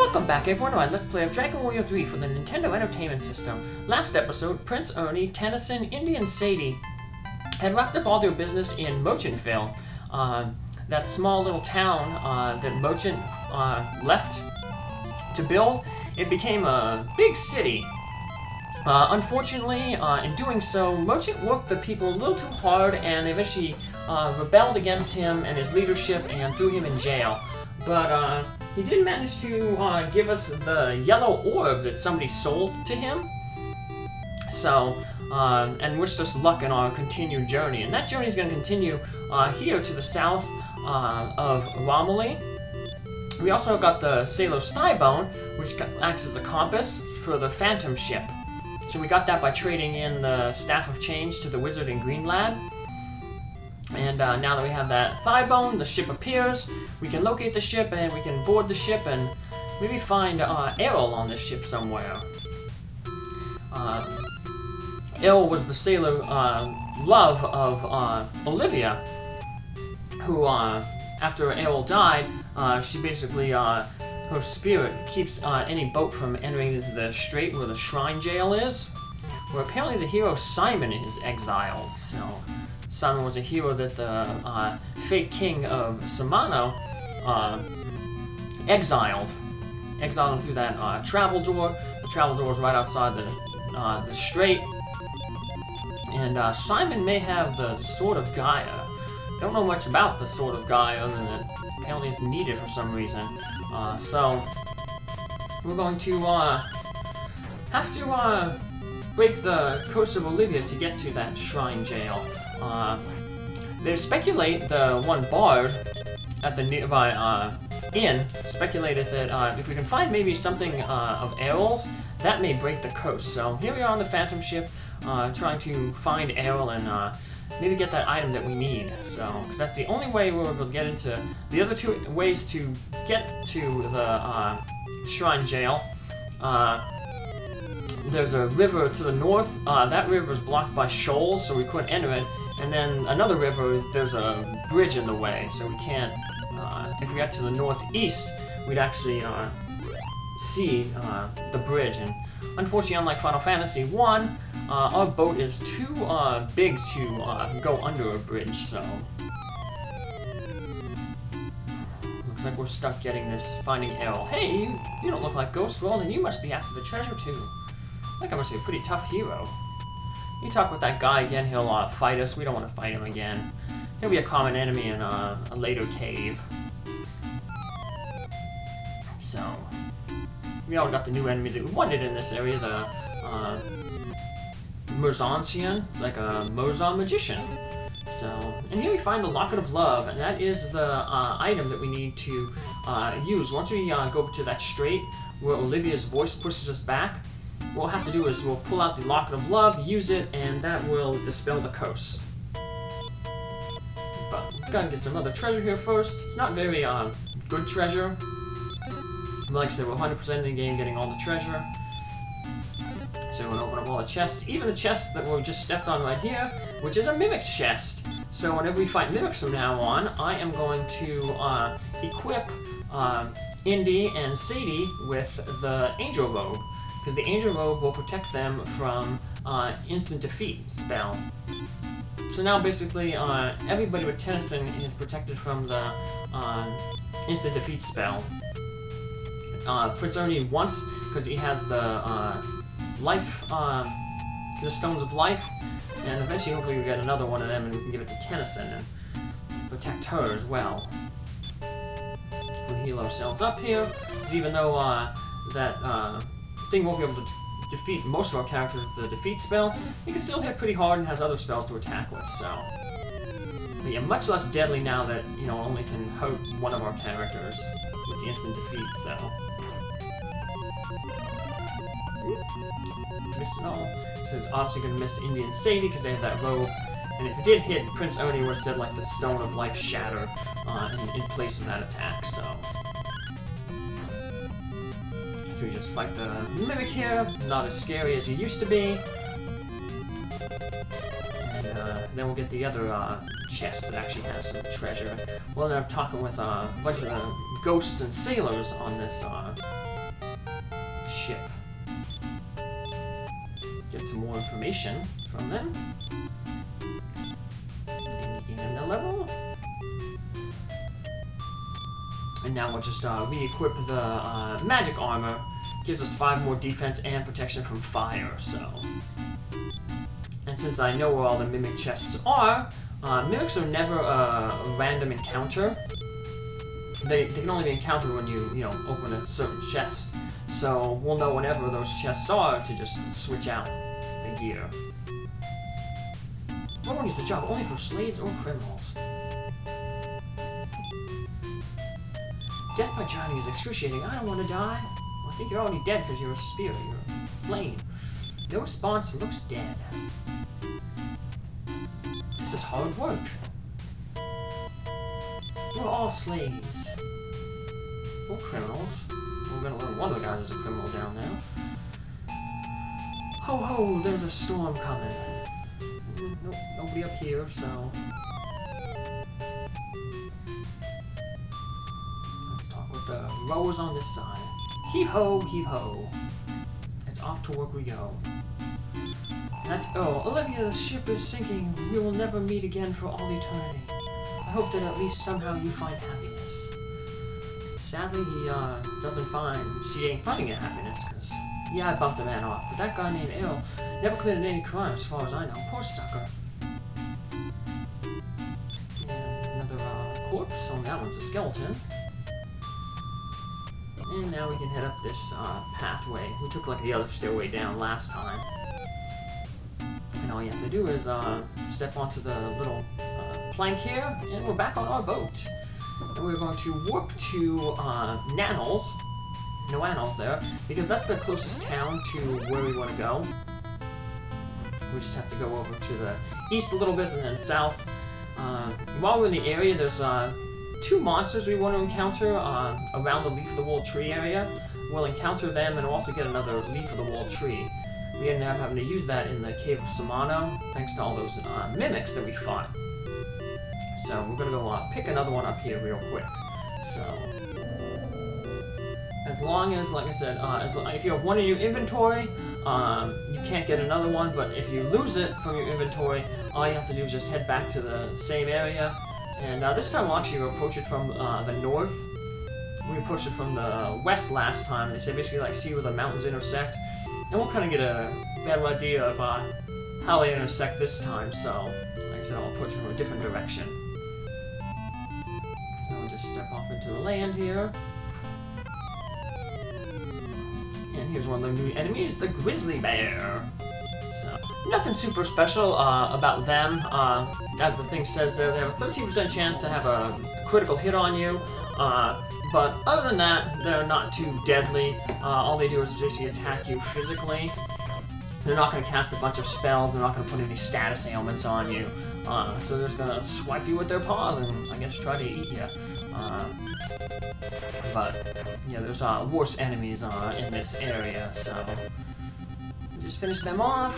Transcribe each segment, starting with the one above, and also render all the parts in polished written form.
Welcome back everyone to my Let's Play of Dragon Warrior 3 for the Nintendo Entertainment System. Last episode, Prince Ernie, Tennison, Indy, and Sadie had wrapped up all their business in Merchantville, that small little town that Merchant left to build. It became a big city. Unfortunately, in doing so, Merchant worked the people a little too hard and they eventually rebelled against him and his leadership and threw him in jail. But he did manage to give us the yellow orb that somebody sold to him. So, and wished us luck in our continued journey. And that journey is going to continue here to the south of Romilly. We also got the Sailor's Thigh Bone, which acts as a compass for the Phantom ship. So we got that by trading in the Staff of Change to the Wizard in Green Lad. And now that we have that thigh bone, the ship appears. We can locate the ship and we can board the ship and maybe find Errol on this ship somewhere. Errol was the sailor love of Olivia, who after Errol died, she basically, her spirit keeps any boat from entering into the strait where the shrine jail is, where apparently the hero Simon is exiled. So Simon was a hero that the fake king of Samanao exiled him through that travel door. The travel door is right outside the strait. And Simon may have the Sword of Gaia. Don't know much about the Sword of Gaia other than that apparently it's needed for some reason. So we're going to have to break the curse of Olivia to get to that shrine jail. They speculate, the one bard at the nearby inn speculated that if we can find maybe something of Errol's, that may break the curse. So here we are on the Phantom ship, trying to find Errol and maybe get that item that we need. So, because that's the only way we're able to get into the other two ways to get to the shrine jail. There's a river to the north. That river is blocked by shoals, so we couldn't enter it. And then another river, there's a bridge in the way, so we can't. If we got to the northeast, we'd actually see the bridge. And unfortunately, unlike Final Fantasy 1, our boat is too big to go under a bridge. So looks like we're stuck getting this, finding Errol. Hey, you don't look like Ghost World, and you must be after the treasure too. I think I must be a pretty tough hero. You talk with that guy again, he'll fight us. We don't want to fight him again. He'll be a common enemy in a later cave. So, we all got the new enemy that we wanted in this area, the Merzonsian. It's like a Merzon magician. So, and here we find the Locket of Love, and that is the item that we need to use. Once we go to that strait where Olivia's voice pushes us back, what we'll have to do is we'll pull out the Locket of Love, use it, and that will dispel the curse. But we've got to get some other treasure here first. It's not very good treasure. Like I said, we're 100% in the game getting all the treasure. So we're going to open up all the chests, even the chest that we just stepped on right here, which is a Mimic chest. So whenever we fight Mimics from now on, I am going to equip Indy and Sadie with the Angel Robe, because the Angel Robe will protect them from instant defeat spell. So now basically everybody with Tennison is protected from the instant defeat spell. Prince Ernie once, because he has the life, the Stones of Life, and eventually hopefully we'll get another one of them and we can give it to Tennison and protect her as well. We'll heal ourselves up here, because even though that thing won't be able to defeat most of our characters with the defeat spell, he can still hit pretty hard and has other spells to attack with, so. But yeah, much less deadly now that, you know, only can hurt one of our characters with the instant defeat, so. Missed it all. So it's obviously going to miss Indy and Sadie because they have that robe. And if it did hit, Prince Ernie would have said like the Stone of Life Shatter in place of that attack, so. So we just fight the Mimic here, not as scary as he used to be. And then we'll get the other chest that actually has some treasure. We'll end up talking with a bunch of ghosts and sailors on this ship. Get some more information from them. Gain another level. And now we'll just re-equip the magic armor. Gives us 5 more defense and protection from fire, so... And since I know where all the mimic chests are, mimics are never a random encounter. They can only be encountered when you open a certain chest. So we'll know whenever those chests are to just switch out the gear. Rowing is a job only for slaves or criminals. Death by drowning is excruciating. I don't want to die. Well, I think you're already dead because you're a spirit. You're a flame. No response. Looks dead. This is hard work. We're all slaves. Or criminals. We're gonna learn one of the guys is a criminal down there. Ho ho, there's a storm coming. Nope, nobody up here, so... Let's talk with the rowers on this side. Heave-ho, heave-ho. It's off to work we go. That's... Oh, Olivia, the ship is sinking. We will never meet again for all eternity. I hope that at least somehow you find happiness. Sadly, he she ain't finding happiness, because, yeah, I bumped a man off, but that guy named Errol never committed any crime as far as I know. Poor sucker. And another corpse, oh, that one's a skeleton. And now we can head up this pathway. We took like the other stairway down last time. And all you have to do is step onto the little plank here, and we're back on our boat. And we're going to warp to Noannals there, because that's the closest town to where we want to go. We just have to go over to the east a little bit and then south. While we're in the area, there's 2 monsters we want to encounter around the Leaf of the World tree area. We'll encounter them and also get another Leaf of the World tree. We ended up having to use that in the Cave of Samanao, thanks to all those mimics that we fought. So we're gonna go pick another one up here real quick. So as long as, like I said, if you have one in your inventory, you can't get another one. But if you lose it from your inventory, all you have to do is just head back to the same area. And this time we'll actually approach it from the north. We approached it from the west last time. They said basically like see where the mountains intersect, and we'll kind of get a better idea of how they intersect this time. So like I said, I'll approach it from a different direction. Step off into the land here. And here's one of the new enemies, the grizzly bear. So, nothing super special about them. As the thing says there, they have a 13% chance to have a critical hit on you. But other than that, they're not too deadly. All they do is basically attack you physically. They're not going to cast a bunch of spells. They're not going to put any status ailments on you. So they're just going to swipe you with their paws and, I guess, try to eat you. But yeah, there's worse enemies in this area, so just finish them off.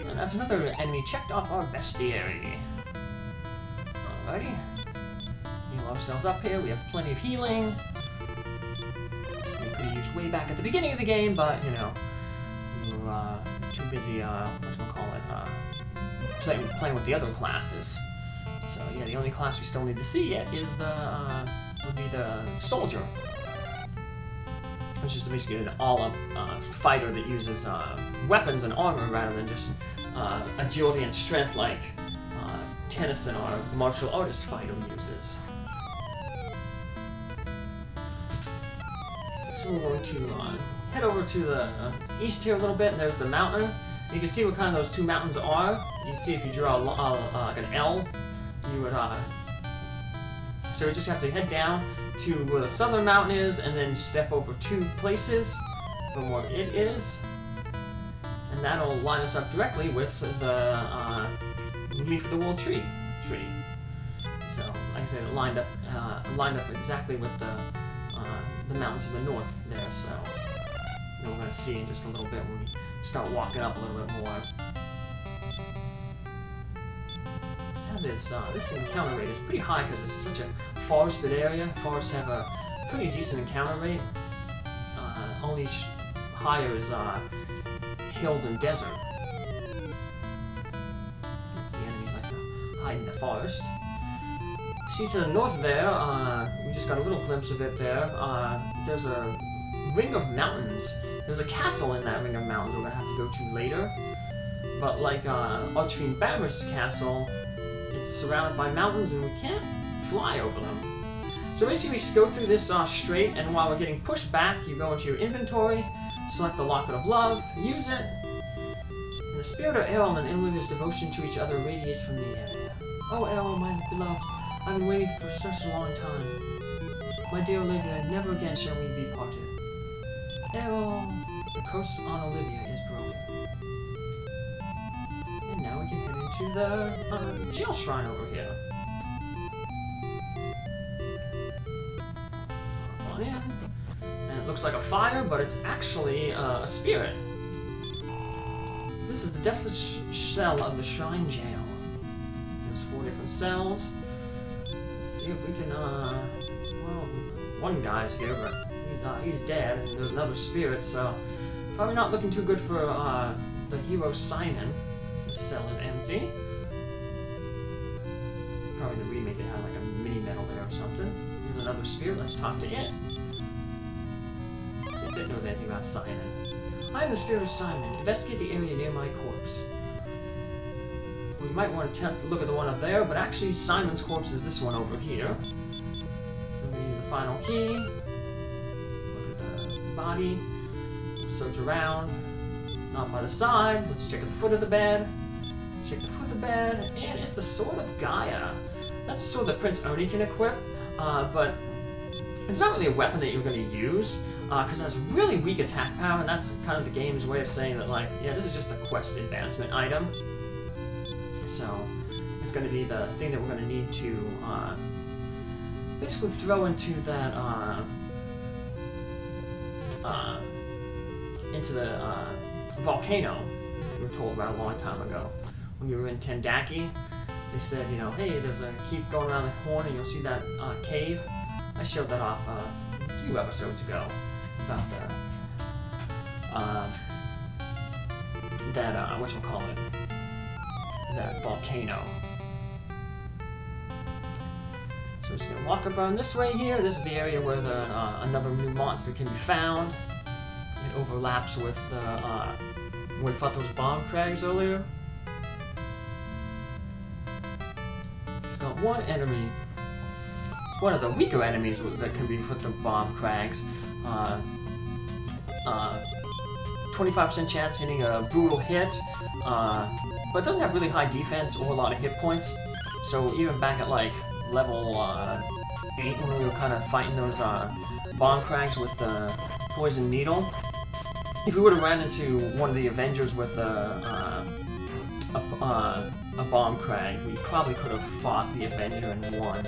And that's another enemy checked off our bestiary. Alrighty, heal ourselves up here. We have plenty of healing. We could have used way back at the beginning of the game, but you know, we were too busy. Playing with the other classes. So yeah, the only class we still need to see yet is would be the soldier, which is basically an all-up fighter that uses weapons and armor rather than just agility and strength like Tennison, our martial artist fighter, uses. So we're going to head over to the east here a little bit, and there's the mountain. You can see what kind of those 2 mountains are. You can see if you draw like an L, you would, so we just have to head down to where the southern mountain is, and then step over 2 places from where it is, and that'll line us up directly with the Leaf of the World tree. So, like I said, it lined up exactly with the mountain to the north there. So, we're going to see in just a little bit when we start walking up a little bit more. This encounter rate is pretty high because it's such a forested area. Forests have a pretty decent encounter rate. only higher is hills and desert. That's the enemies like to hide in the forest. See to the north there, we just got a little glimpse of it there. There's a ring of mountains. There's a castle in that ring of mountains we're gonna have to go to later. But like Archfiend Barrish's castle, it's surrounded by mountains and we can't fly over them. So basically we just go through this strait, and while we're getting pushed back, you go into your inventory, select the Locket of Love, use it, and the spirit of Errol and Olivia's devotion to each other radiates from the area. Oh Errol, my beloved, I've been waiting for such a long time. My dear Olivia, never again shall we be parted. Errol, the curse on Olivia is broken. And now we can head into the jail shrine over here. On in. And it looks like a fire, but it's actually a spirit. This is the desolate cell of the shrine jail. There's 4 different cells. Let's see if we can, well, one guy's here, but he's dead, and there's another spirit, so probably not looking too good for the hero Simon. His cell is empty. Probably the remake it had like a mini medal there or something. There's another spirit. Let's talk to it. See if it knows anything about Simon. I am the spirit of Simon. Investigate the area near my corpse. We might want to attempt to look at the one up there, but actually Simon's corpse is this one over here. So we use the final key. Look at the body. Search around. Not by the side. Let's check the foot of the bed. Check the foot of the bed. And it's the Sword of Gaia. That's a sword that Prince Ernie can equip, but it's not really a weapon that you're going to use, because it has really weak attack power, and that's kind of the game's way of saying that, like, yeah, this is just a quest advancement item. So it's going to be the thing that we're going to need to basically throw into that into the volcano we were told about a long time ago when we were in Tendaki. They said, you know, hey, there's a keep going around the corner and you'll see that cave. I showed that off a few episodes ago about that whatchamacallit, that volcano. So we're just gonna walk around this way here. This is the area where the another new monster can be found. It overlaps with the where we fought those bomb crags earlier. It's got one enemy. It's one of the weaker enemies that can be with the bomb crags. 25% chance hitting a brutal hit, but it doesn't have really high defense or a lot of hit points. So even back at like level 8 when we were kind of fighting those bomb crags with the poison needle, if we would have ran into one of the Avengers with a bomb crag, we probably could have fought the Avenger and won.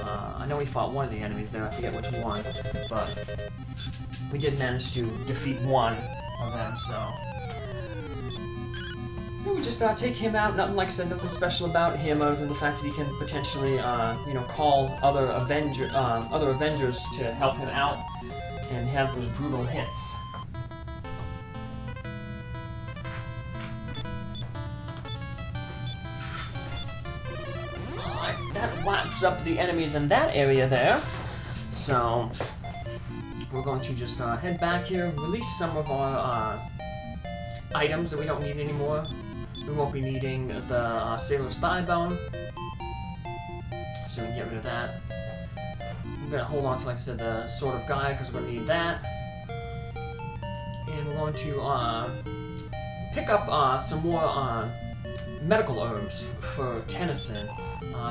I know we fought one of the enemies there, I forget which one, but we did manage to defeat one of them, so... And we just take him out. Nothing, like I said, nothing special about him other than the fact that he can potentially, you know, call other Avengers to help him out and have those brutal hits. That wraps up the enemies in that area there. So we're going to just head back here, release some of our items that we don't need anymore. We won't be needing the Sailor's Thigh Bone, so we can get rid of that. I'm going to hold on to, like I said, the Sword of Gaia because we're going to need that. And we're going to pick up some more medical herbs for Tennison.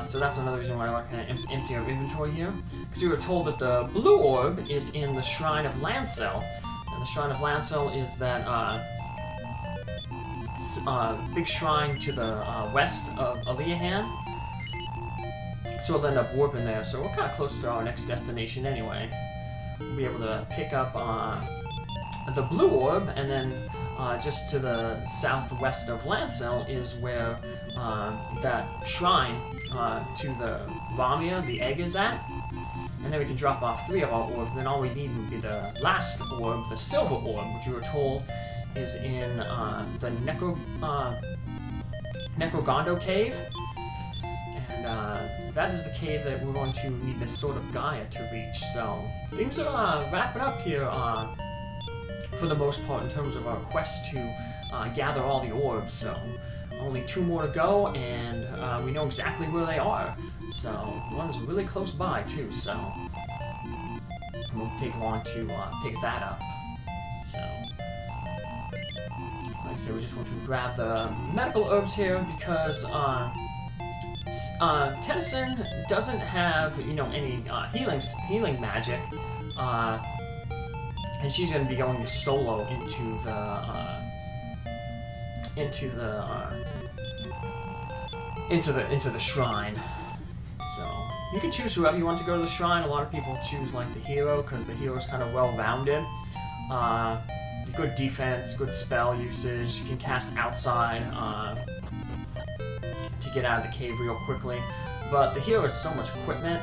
So that's another reason why we're kind of empty our inventory here. Because we were told that the blue orb is in the Shrine of Lancel. And the Shrine of Lancel is that big shrine to the west of Aliahan. So we'll end up warping there. So we're kind of close to our next destination anyway. We'll be able to pick up the blue orb, and then just to the southwest of Lancel is where that shrine to the Ramia, the egg, is at. and then we can drop off 3 of our orbs, and then all we need would be the last orb, the silver orb, which we were told is in the Necrogond cave. And that is the cave that we're going to need the Sword of Gaia to reach. So things are wrapping up here for the most part in terms of our quest to gather all the orbs. So only 2 more to go, and we know exactly where they are. So one's really close by too, so it won't take long to pick that up. So like I said, we just want to grab the medical herbs here because Tennison doesn't have, you know, any healing magic, and she's going to be going solo into the shrine. So you can choose whoever you want to go to the shrine. A lot of people choose like the hero because the hero is kind of well-rounded. Good defense, good spell usage. You can cast outside to get out of the cave real quickly. But the hero has so much equipment,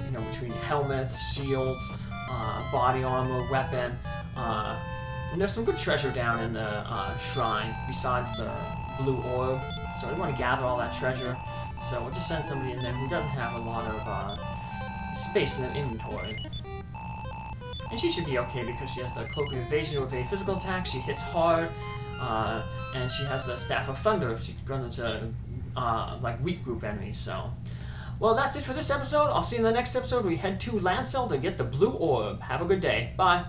you know, between helmets, shields, body armor, weapon. And there's some good treasure down in the shrine besides the blue orb. So we want to gather all that treasure. So we'll just send somebody in there who doesn't have a lot of space in their inventory. And she should be okay because she has the Cloak of Evasion to evade physical attacks. She hits hard, and she has the Staff of Thunder if she runs into like weak group enemies. So, well, that's it for this episode. I'll see you in the next episode where we head to Lancel to get the blue orb. Have a good day. Bye.